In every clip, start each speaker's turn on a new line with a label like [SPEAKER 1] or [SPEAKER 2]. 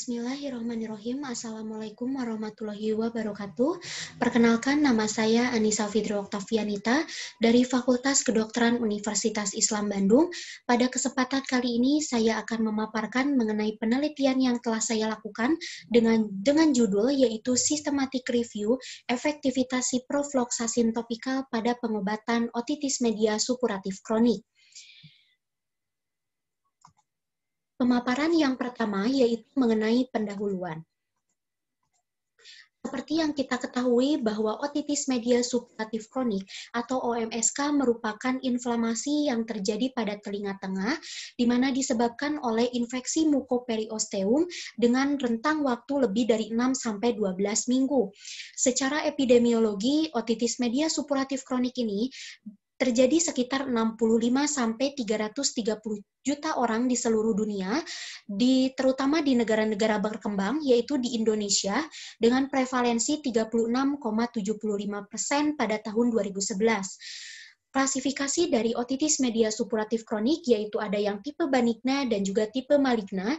[SPEAKER 1] Bismillahirrahmanirrahim. Assalamualaikum warahmatullahi wabarakatuh. Perkenalkan, nama saya Anissa Fitri Oktavianita dari Fakultas Kedokteran Universitas Islam Bandung. Pada kesempatan kali ini, saya akan memaparkan mengenai penelitian yang telah saya lakukan dengan judul yaitu Systematic Review Efektivitas Ciprofloxacin Topikal pada Pengobatan Otitis Media Suppuratif Kronik. Pemaparan yang pertama yaitu mengenai pendahuluan. Seperti yang kita ketahui bahwa otitis media suppuratif kronik atau OMSK merupakan inflamasi yang terjadi pada telinga tengah di mana disebabkan oleh infeksi mukoperiosteum dengan rentang waktu lebih dari 6-12 minggu. Secara epidemiologi, otitis media suppuratif kronik ini terjadi sekitar 65-330 juta orang di seluruh dunia, terutama di negara-negara berkembang, yaitu di Indonesia, dengan prevalensi 36,75% pada tahun 2011. Klasifikasi dari otitis media suppuratif kronik yaitu ada yang tipe benigna dan juga tipe maligna,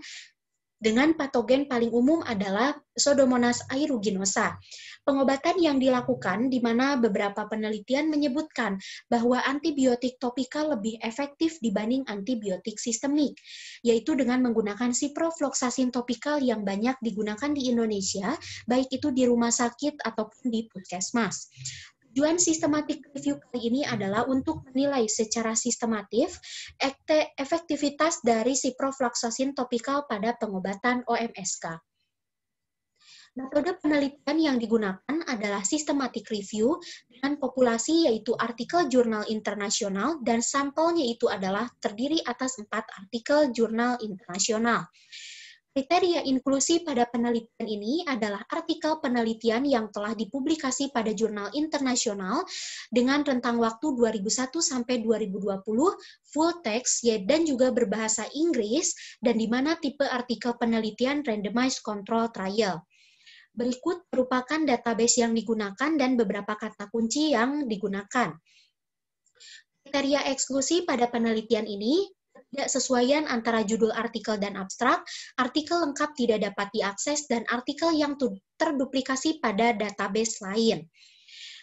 [SPEAKER 1] dengan patogen paling umum adalah Pseudomonas aeruginosa. Pengobatan yang dilakukan di mana beberapa penelitian menyebutkan bahwa antibiotik topikal lebih efektif dibanding antibiotik sistemik, yaitu dengan menggunakan ciprofloxacin topikal yang banyak digunakan di Indonesia, baik itu di rumah sakit ataupun di puskesmas. Tujuan sistematik review kali ini adalah untuk menilai secara sistematif efektivitas dari ciprofloxacin topikal pada pengobatan OMSK. Metode penelitian yang digunakan adalah systematic review dengan populasi yaitu artikel jurnal internasional dan sampelnya itu adalah terdiri atas 4 artikel jurnal internasional. Kriteria inklusi pada penelitian ini adalah artikel penelitian yang telah dipublikasi pada jurnal internasional dengan rentang waktu 2001 sampai 2020, full text dan juga berbahasa Inggris, dan di mana tipe artikel penelitian randomized control trial. Berikut merupakan database yang digunakan dan beberapa kata kunci yang digunakan. Kriteria eksklusi pada penelitian ini ketidaksesuaian antara judul artikel dan abstrak, artikel lengkap tidak dapat diakses, dan artikel yang terduplikasi pada database lain.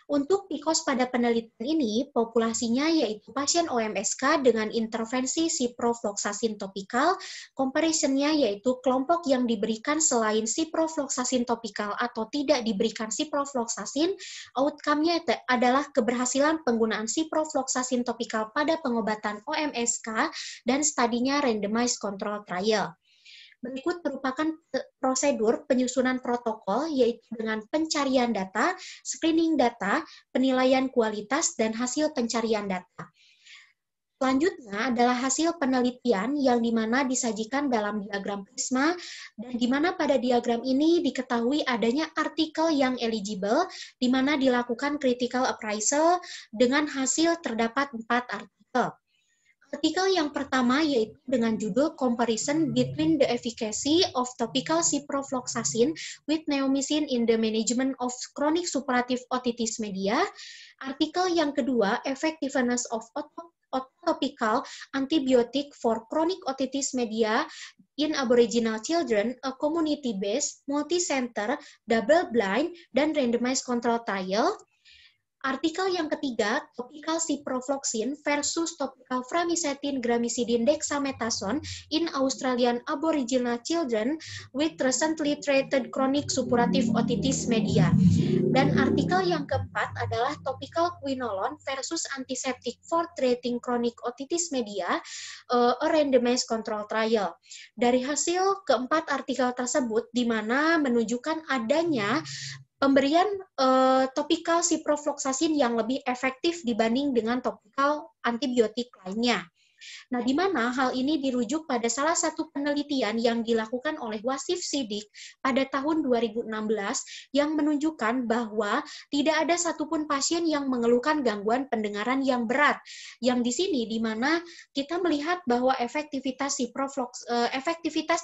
[SPEAKER 1] Untuk PICOS pada penelitian ini, populasinya yaitu pasien OMSK dengan intervensi ciprofloxacin topikal, comparisonnya yaitu kelompok yang diberikan selain ciprofloxacin topikal atau tidak diberikan ciprofloxacin, outcome-nya adalah keberhasilan penggunaan ciprofloxacin topikal pada pengobatan OMSK dan studinya randomized control trial. Berikut merupakan prosedur penyusunan protokol yaitu dengan pencarian data, screening data, penilaian kualitas, dan hasil pencarian data. Selanjutnya adalah hasil penelitian yang dimana disajikan dalam diagram prisma dan dimana pada diagram ini diketahui adanya artikel yang eligible dimana dilakukan critical appraisal dengan hasil terdapat 4 artikel. Artikel yang pertama yaitu dengan judul Comparison Between the Efficacy of Topical Ciprofloxacin with Neomycin in the Management of Chronic Suppurative Otitis Media. Artikel yang kedua, Effectiveness of Topical Antibiotic for Chronic Otitis Media in Aboriginal Children, a Community-Based, Multi-Center, Double-Blind, dan Randomized Control Trial. Artikel yang ketiga, topical ciprofloxacin versus topical framicetin gramicidin dexamethasone in Australian Aboriginal Children with recently treated chronic suppurative otitis media. Dan artikel yang keempat adalah topical quinolone versus antiseptic for treating chronic otitis media, a randomized control trial. Dari hasil keempat artikel tersebut, di mana menunjukkan adanya pemberian topikal ciprofloxacin yang lebih efektif dibanding dengan topikal antibiotik lainnya. Nah, di mana hal ini dirujuk pada salah satu penelitian yang dilakukan oleh Wasif Siddiq pada tahun 2016 yang menunjukkan bahwa tidak ada satupun pasien yang mengeluhkan gangguan pendengaran yang berat. Yang di sini di mana kita melihat bahwa efektivitas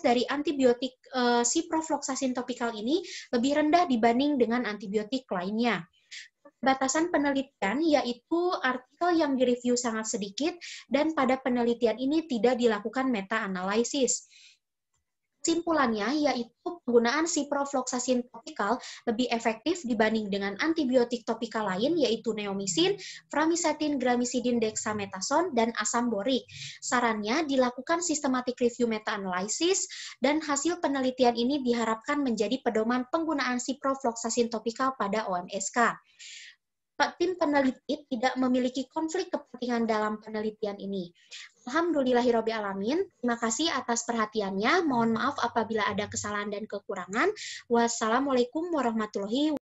[SPEAKER 1] dari antibiotik ciprofloxacin topikal ini lebih rendah dibanding dengan antibiotik lainnya. Batasan penelitian yaitu artikel yang direview sangat sedikit dan pada penelitian ini tidak dilakukan meta-analisis. Kesimpulannya yaitu penggunaan ciprofloxacin topikal lebih efektif dibanding dengan antibiotik topikal lain yaitu neomycin, framisetin, gramicidin, dexamethasone, dan asam borik. Sarannya dilakukan systematic review meta-analysis dan hasil penelitian ini diharapkan menjadi pedoman penggunaan ciprofloxacin topikal pada OMSK. Tim peneliti tidak memiliki konflik kepentingan dalam penelitian ini. Alhamdulillahirobbilalamin. Terima kasih atas perhatiannya. Mohon maaf apabila ada kesalahan dan kekurangan. Wassalamualaikum warahmatullahi wabarakatuh.